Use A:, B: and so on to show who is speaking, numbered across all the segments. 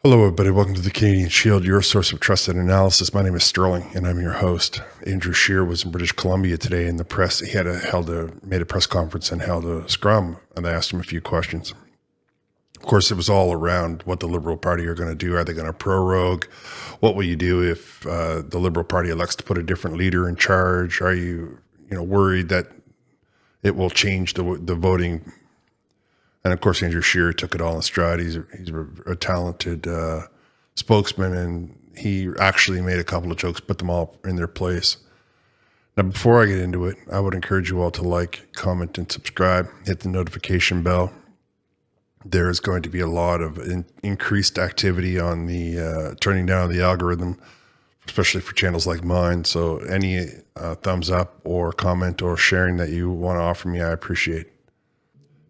A: Hello, everybody. Welcome to the Canadian Shield, your source of trusted analysis. My name is Sterling, and I'm your host. Andrew Scheer was in British Columbia today in the press. He made a press conference and held a scrum, and I asked him a few questions. Of course, it was all around what the Liberal Party are going to do. Are they going to prorogue? What will you do if the Liberal Party elects to put a different leader in charge? Are you, worried that it will change the voting? And of course, Andrew Scheer took it all in stride. He's a talented spokesman, and he actually made a couple of jokes, put them all in their place. Now, before I get into it, I would encourage you all to like, comment, and subscribe. Hit the notification bell. There is going to be a lot of increased activity on the turning down the algorithm, especially for channels like mine. So any thumbs up or comment or sharing that you want to offer me, I appreciate.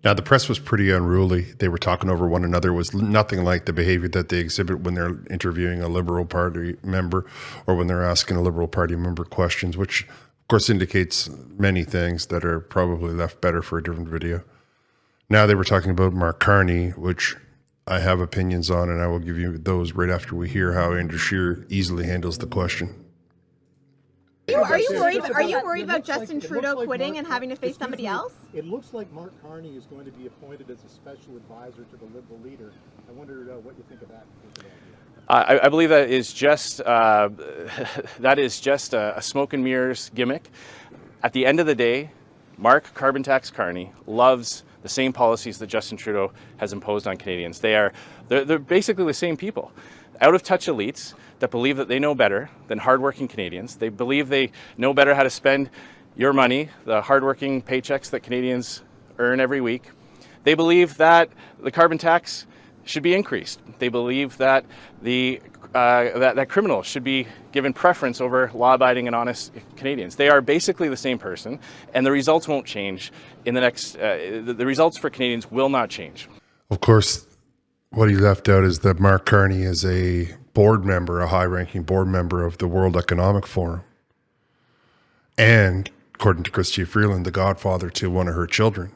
A: Now, the press was pretty unruly. They were talking over one another. It was nothing like the behavior that they exhibit when they're interviewing a Liberal Party member or when they're asking a Liberal Party member questions, which, of course, indicates many things that are probably left better for a different video. Now they were talking about Mark Carney, which I have opinions on, and I will give you those right after we hear how Andrew Scheer easily handles the question.
B: Are you worried about Justin Trudeau quitting and having to face somebody else?
C: It looks like Mark Carney is going to be appointed as a special advisor to the Liberal leader. I wonder what you think of that.
D: I believe that is just a smoke and mirrors gimmick. At the end of the day, Mark Carbon Tax Carney loves the same policies that Justin Trudeau has imposed on Canadians. They're basically the same people. Out-of-touch elites that believe that they know better than hardworking Canadians. They believe they know better how to spend your money, the hardworking paychecks that Canadians earn every week. They believe that the carbon tax should be increased. They believe that that criminals should be given preference over law-abiding and honest Canadians. They are basically the same person, and the results won't change in the next. The results for Canadians will not change.
A: Of course, what he left out is that Mark Carney is a board member, a high-ranking board member of the World Economic Forum, and according to Chrystia Freeland, the godfather to one of her children.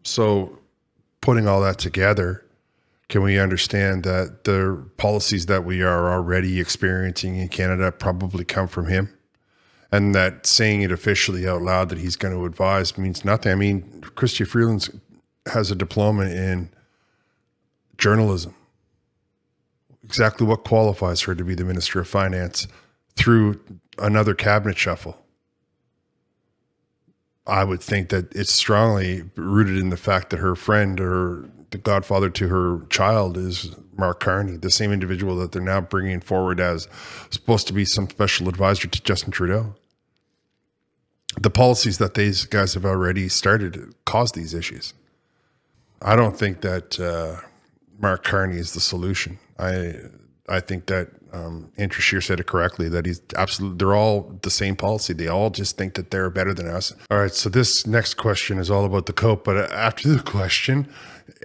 A: So, putting all that together, can we understand that the policies that we are already experiencing in Canada probably come from him? And that saying it officially out loud that he's going to advise means nothing. I mean, Chrystia Freeland has a diploma in journalism. Exactly what qualifies her to be the Minister of Finance through another cabinet shuffle? I would think that it's strongly rooted in the fact that her friend or the godfather to her child is Mark Carney, the same individual that they're now bringing forward as supposed to be some special advisor to Justin Trudeau. The policies that these guys have already started cause these issues. I don't think that Mark Carney is the solution. I think that Andrew Scheer said it correctly, that they're all the same policy. They all just think that they're better than us. All right, so this next question is all about the COPE, but after the question,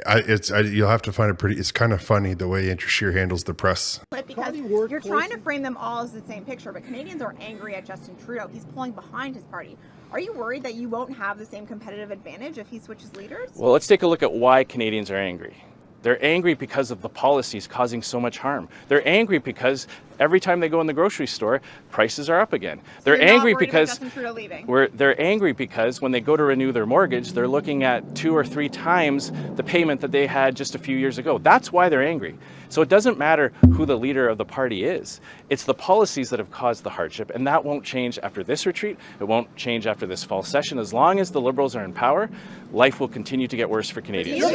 A: you'll have to find it's kind of funny the way Andrew Scheer handles the press.
B: Because you're trying to frame them all as the same picture, but Canadians are angry at Justin Trudeau. He's pulling behind his party. Are you worried that you won't have the same competitive advantage if he switches leaders?
D: Well, let's take a look at why Canadians are angry. They're angry because of the policies causing so much harm. They're angry because every time they go in the grocery store, prices are up again. They're angry because they're angry because when they go to renew their mortgage, they're looking at 2 or 3 times the payment that they had just a few years ago. That's why they're angry. So it doesn't matter who the leader of the party is. It's the policies that have caused the hardship, and that won't change after this retreat. It won't change after this fall session. As long as the Liberals are in power, life will continue to get worse for Canadians.
C: A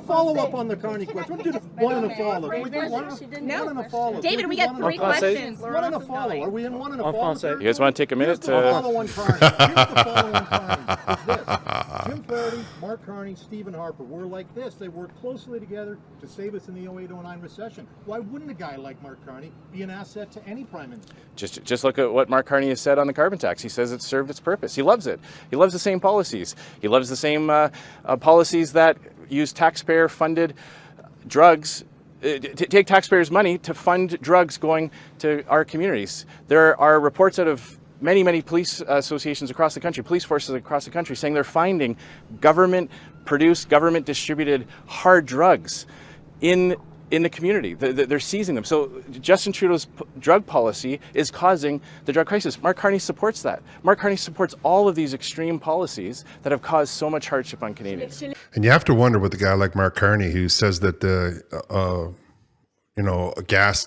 C: follow-up on the Carney question. One and a follow.
B: No. David, we got 3 questions.
C: One and a follow. Are we in one and a follow?
D: You guys want to take a minute to
C: follow on Carney? Here's the follow on Carney. Jim Flaherty, Mark Carney, Stephen Harper were like this. They worked closely together to save us in the 08-09 recession. Why wouldn't a guy like Mark Carney be an asset to any prime minister?
D: Just look at what Mark Carney has said on the carbon tax. He says it's served its purpose. He loves it. He loves the same policies. He loves the same policies that use taxpayer-funded drugs, take taxpayers' money to fund drugs going to our communities. There are reports out of many police associations across the country, police forces across the country, saying they're finding government produce government distributed hard drugs in the community. They're seizing them. So Justin Trudeau's drug policy is causing the drug crisis. Mark Carney supports that. Mark Carney supports all of these extreme policies that have caused so much hardship on Canadians.
A: And you have to wonder with a guy like Mark Carney, who says that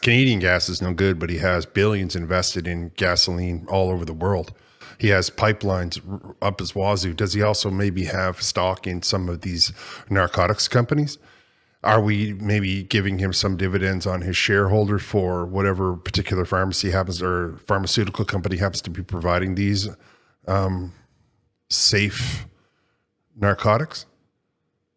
A: Canadian gas is no good, but he has billions invested in gasoline all over the world. He has pipelines up his wazoo. Does he also maybe have stock in some of these narcotics companies? Are we maybe giving him some dividends on his shareholder for whatever particular pharmacy happens or pharmaceutical company happens to be providing these safe narcotics?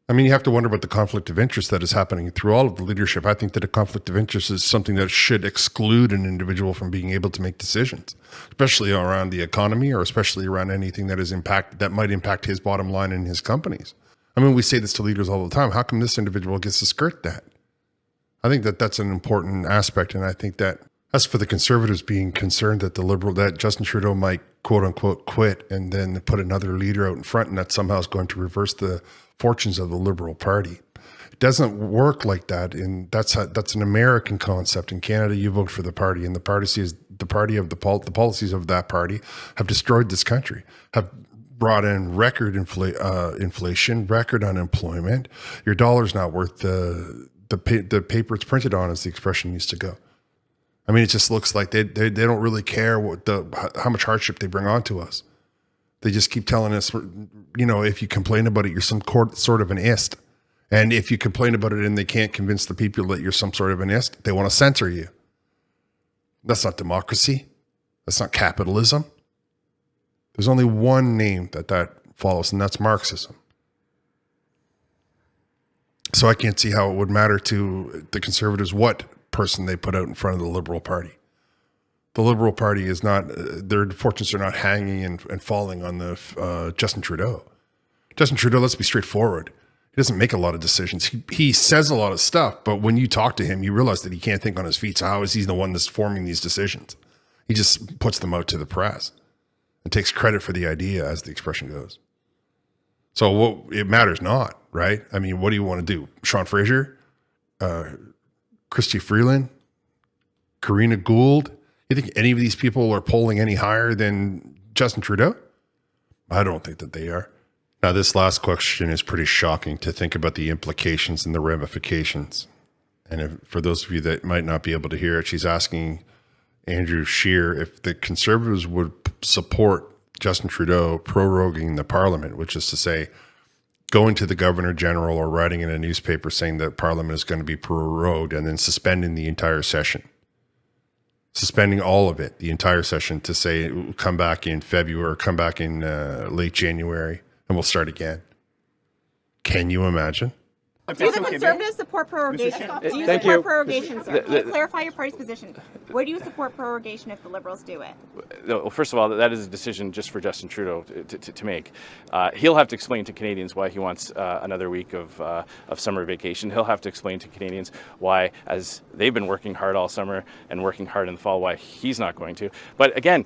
A: I mean, you have to wonder about the conflict of interest that is happening through all of the leadership. I think that a conflict of interest is something that should exclude an individual from being able to make decisions, especially around the economy or especially around anything that might impact his bottom line in his companies. I mean, we say this to leaders all the time. How come this individual gets to skirt that? I think that that's an important aspect. And I think that as for the Conservatives being concerned that Justin Trudeau might quote unquote quit and then put another leader out in front and that somehow is going to reverse the fortunes of the Liberal Party. It doesn't work like that. And that's an American concept. In Canada, you vote for the party, and the policies of that party have destroyed this country, have brought in record inflation, record unemployment. Your dollar's not worth the paper it's printed on, as the expression used to go. I mean, it just looks like they don't really care how much hardship they bring onto us. They just keep telling us, if you complain about it, you're some sort of an ist. And if you complain about it and they can't convince the people that you're some sort of an ist, they want to censor you. That's not democracy. That's not capitalism. There's only one name that follows, and that's Marxism. So I can't see how it would matter to the Conservatives what person they put out in front of the Liberal Party. The Liberal Party is not, their fortunes are not hanging and falling on the Justin Trudeau. Justin Trudeau, let's be straightforward. He doesn't make a lot of decisions. He says a lot of stuff, but when you talk to him, you realize that he can't think on his feet. So how is he the one that's forming these decisions? He just puts them out to the press and takes credit for the idea, as the expression goes. So it matters not, right? I mean, what do you want to do? Sean Fraser, Chrystia Freeland, Karina Gould. You think any of these people are polling any higher than Justin Trudeau? I don't think that they are. Now, this last question is pretty shocking to think about the implications and the ramifications. And for those of you that might not be able to hear it, she's asking Andrew Scheer if the Conservatives would support Justin Trudeau proroguing the Parliament, which is to say, going to the Governor General or writing in a newspaper saying that Parliament is going to be prorogued and then suspending the entire session. Suspending all of it, the entire session, to say come back in February or come back in late January and we'll start again. Can you imagine?
B: Do the Conservatives support prorogation? Do you
D: Thank
B: support
D: you.
B: prorogation, sir? Can you clarify your party's position? Would you support prorogation if the Liberals do it?
D: Well, first of all, that is a decision just for Justin Trudeau to make. He'll have to explain to Canadians why he wants another week of summer vacation. He'll have to explain to Canadians why, as they've been working hard all summer and working hard in the fall, why he's not going to. But again,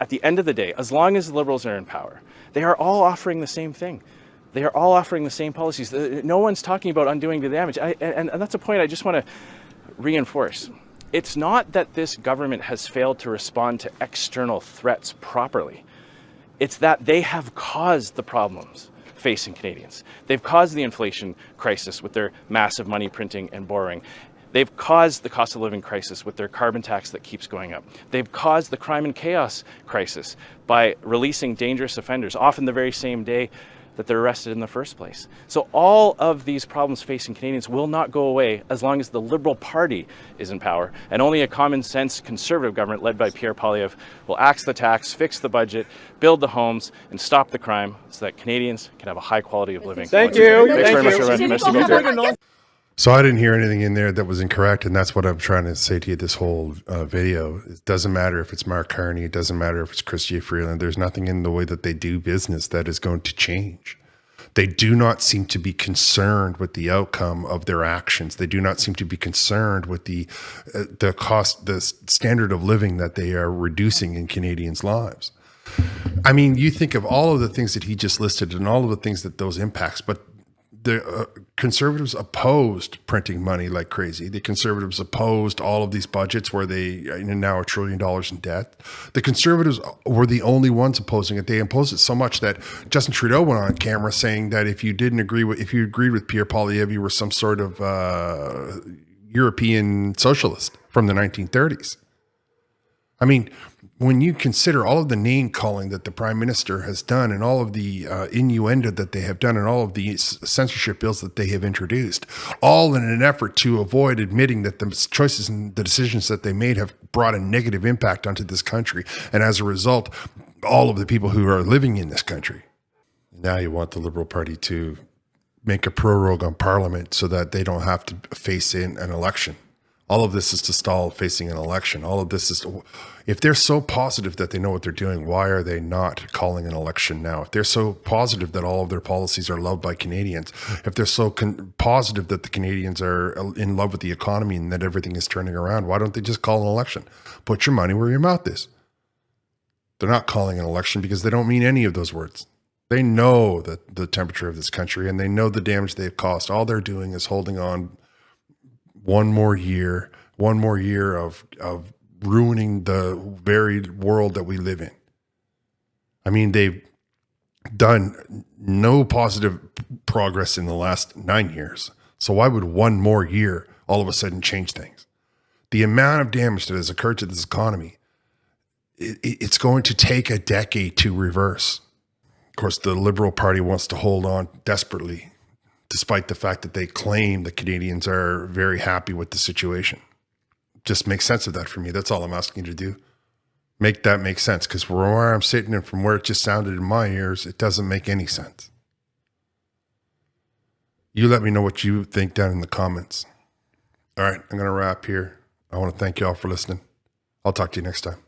D: at the end of the day, as long as the Liberals are in power, they are all offering the same thing. They are all offering the same policies. No one's talking about undoing the damage. And that's a point I just want to reinforce. It's not that this government has failed to respond to external threats properly. It's that they have caused the problems facing Canadians. They've caused the inflation crisis with their massive money printing and borrowing. They've caused the cost of living crisis with their carbon tax that keeps going up. They've caused the crime and chaos crisis by releasing dangerous offenders, often the very same day that they're arrested in the first place. So all of these problems facing Canadians will not go away as long as the Liberal Party is in power. And only a common sense Conservative government led by Pierre Poilievre will axe the tax, fix the budget, build the homes, and stop the crime so that Canadians can have a high quality of living.
E: Thank you.
D: Thanks very much,
E: Thank you.
D: everyone. Merci beaucoup.
A: So I didn't hear anything in there that was incorrect, and that's what I'm trying to say to you this whole video. It doesn't matter if it's Mark Carney. It doesn't matter if it's Chrystia Freeland. There's nothing in the way that they do business that is going to change. They do not seem to be concerned with the outcome of their actions. They do not seem to be concerned with the cost, the standard of living that they are reducing in Canadians' lives. I mean, you think of all of the things that he just listed and all of the things that those impacts, but the conservatives opposed printing money like crazy. The conservatives opposed all of these budgets where they now $1 trillion in debt. The conservatives were the only ones opposing it. They opposed it so much that Justin Trudeau went on camera saying that if you agreed with Pierre Poilievre, you were some sort of European socialist from the 1930s. I mean, when you consider all of the name calling that the prime minister has done and all of the innuendo that they have done and all of the censorship bills that they have introduced, all in an effort to avoid admitting that the choices and the decisions that they made have brought a negative impact onto this country. And as a result, all of the people who are living in this country. Now you want the Liberal Party to make a prorogue on Parliament so that they don't have to face in an election. All of this is to stall facing an election. All of this is if they're so positive that they know what they're doing, why are they not calling an election now? If they're so positive that all of their policies are loved by Canadians, if they're so positive that the Canadians are in love with the economy and that everything is turning around, why don't they just call an election? Put your money where your mouth is. They're not calling an election because they don't mean any of those words. They know that the temperature of this country and they know the damage they've caused. All they're doing is holding on one more year of ruining the very world that we live in. I mean, they've done no positive progress in the last 9 years. So why would one more year all of a sudden change things? The amount of damage that has occurred to this economy, it's going to take a decade to reverse. Of course, the Liberal Party wants to hold on desperately, despite the fact that they claim the Canadians are very happy with the situation. Just make sense of that for me. That's all I'm asking you to do. Make that make sense, because from where I'm sitting and from where it just sounded in my ears, it doesn't make any sense. You let me know what you think down in the comments. All right, I'm going to wrap here. I want to thank you all for listening. I'll talk to you next time.